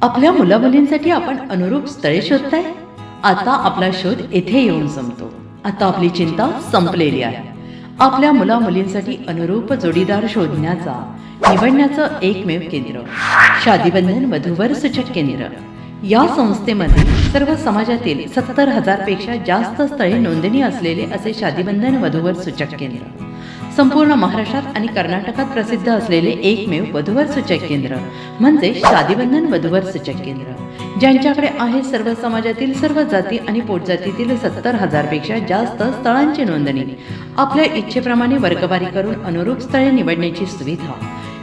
आपल्या मुलामुलींसाठी आपण अनुरूप स्थळे शोधताय? आता आपला शोध येथे येऊन संपतो. आता आपली चिंता संपलेली आहे. आपल्या मुलामुलींसाठी अनुरूप जोडीदार शोधण्याचा निवडण्याचं एकमेव केंद्र शादीबंधन वधूवर सूचक केंद्र. या संस्थेमध्ये सर्व समाजातील 70,000 पेक्षा जास्त स्थळे नोंदणी असलेले असे शादीबंधन वधूवर सूचक केंद्र. संपूर्ण महाराष्ट्रात आणि कर्नाटकात प्रसिद्ध असलेले एकमेव वधूवर सूचक केंद्र म्हणजे शादीबंधन वधूवर सूचक केंद्र, ज्यांच्याकडे आहे सर्व समाजातील सर्व जाती आणि पोटजातीतील 70,000 पेक्षा जास्त स्थळांची नोंदणी. आपल्या इच्छेप्रमाणे वर्गवारी करून अनुरूप स्थळे निवडण्याची सुविधा.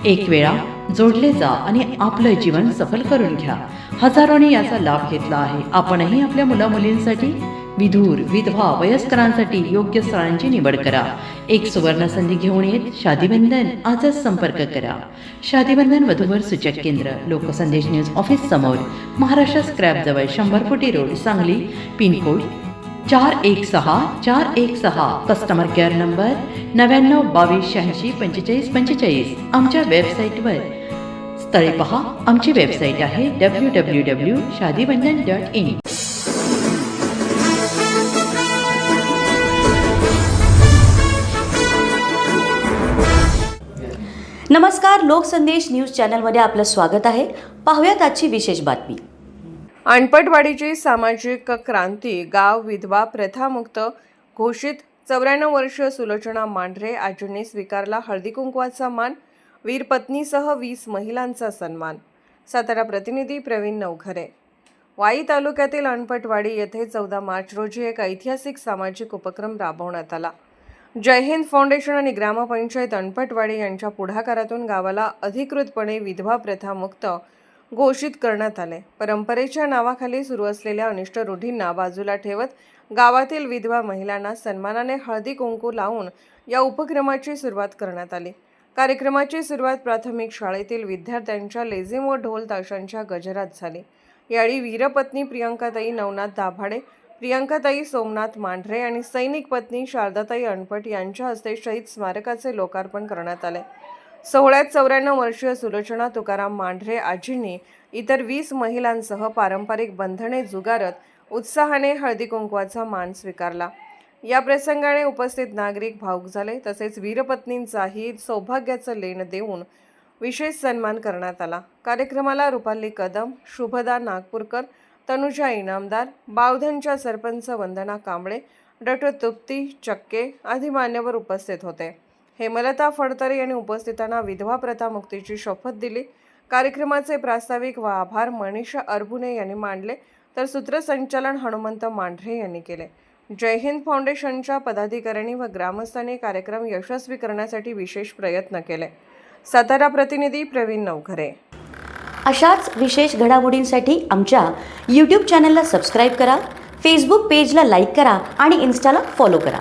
एक वेळा जोडले जा आणि आपलं जीवन सफल करून घ्या. हजारोंनी याचा लाभ घेतला आहे. आपणही आपल्या मुलामुलींसाठी, विधूर, विधवा, वयस्करांसाठी योग्य स्थळांची निवड करा. एक सुवर्ण संधी घेऊन येत शादीबंधन. आजच संपर्क करा. शादीबंधन वधूवर सूचक केंद्र, लोकसंदेश न्यूज ऑफिस समोर, महाराष्ट्र स्क्रॅप जवळ, 100 फुटी road, Sangli. Pincode 416416. Customer care number 9922864545. आमच्या वेबसाईटवर स्थळे पहा. आमची वेबसाईट आहे www.shadibandhan.in. नमस्कार, लोकसंदेश न्यूज चॅनलमध्ये आपलं स्वागत आहे. पाहूयात आजची विशेष बातमी. अनपटवाडीची सामाजिक क्रांती. गाव विधवा प्रथामुक्त घोषित. 94 वर्षीय सुलोचना मांढरे आजींनी स्वीकारला हळदीकुंकवाचा मान. वीरपत्नीसह 20 महिलांचा सन्मान. सातारा प्रतिनिधी प्रवीण नवघरे. वाई तालुक्यातील अनपटवाडी येथे 14 मार्च रोजी एक ऐतिहासिक सामाजिक उपक्रम राबवण्यात आला. जय हिंद फाउंडेशन आणि ग्रामपंचायत अनपटवाडी यांच्या पुढाकारातून गावाला अधिकृतपणे विधवा प्रथामुक्त घोषित करण्यात आले. परंपरेच्या नावाखाली सुरू असलेल्या अनिष्ट रूढींना बाजूला ठेवत गावातील विधवा महिलांना सन्मानाने हळदी कुंकू लावून या उपक्रमाची सुरुवात करण्यात आली. कार्यक्रमाची सुरुवात प्राथमिक शाळेतील विद्यार्थ्यांच्या लेझिम व ढोल ताशांच्या गजरात झाली. यावेळी वीरपत्नी प्रियंकाताई नवनाथ दाभाडे, प्रियंकाताई सोमनाथ मांढरे आणि सैनिक पत्नी शारदाताई अनपट यांच्या हस्ते शहीद स्मारकाचे लोकार्पण करण्यात आले. सोहळ्यात 94 वर्षीय सुलोचना तुकाराम मांढरे आजींनी इतर 20 महिलांसह पारंपरिक बंधने जुगारत उत्साहाने हळदी कुंकवाचा मान स्वीकारला. या प्रसंगाने उपस्थित नागरिक भावुक झाले. तसेच वीरपत्नींचाही सौभाग्याचं लेण देऊन विशेष सन्मान करण्यात आला. कार्यक्रमाला रुपाली कदम, शुभदा नागपूरकर, तनुजा इनामदार, बावधनच्या सरपंच वंदना कांबळे, डॉ. तृप्ती चक्के आदी मान्यवर उपस्थित होते. हेमलता फडतरे यांनी उपस्थितांना विधवा प्रथा मुक्तीची शपथ दिली. कार्यक्रमाचे प्रास्ताविक व आभार मनीषा अरबुने यांनी मांडले, तर सूत्रसंचालन हनुमंत मांढरे यांनी केले. जय हिंद फाउंडेशनच्या पदाधिकाऱ्यांनी व ग्रामस्थांनी कार्यक्रम यशस्वी करण्यासाठी विशेष प्रयत्न केले. सातारा प्रतिनिधी प्रवीण नवघरे. अशाच विशेष घडामोडींसाठी आमच्या यूट्यूब चॅनलला सबस्क्राईब करा, फेसबुक पेजला लाईक करा आणि इन्स्टाला फॉलो करा.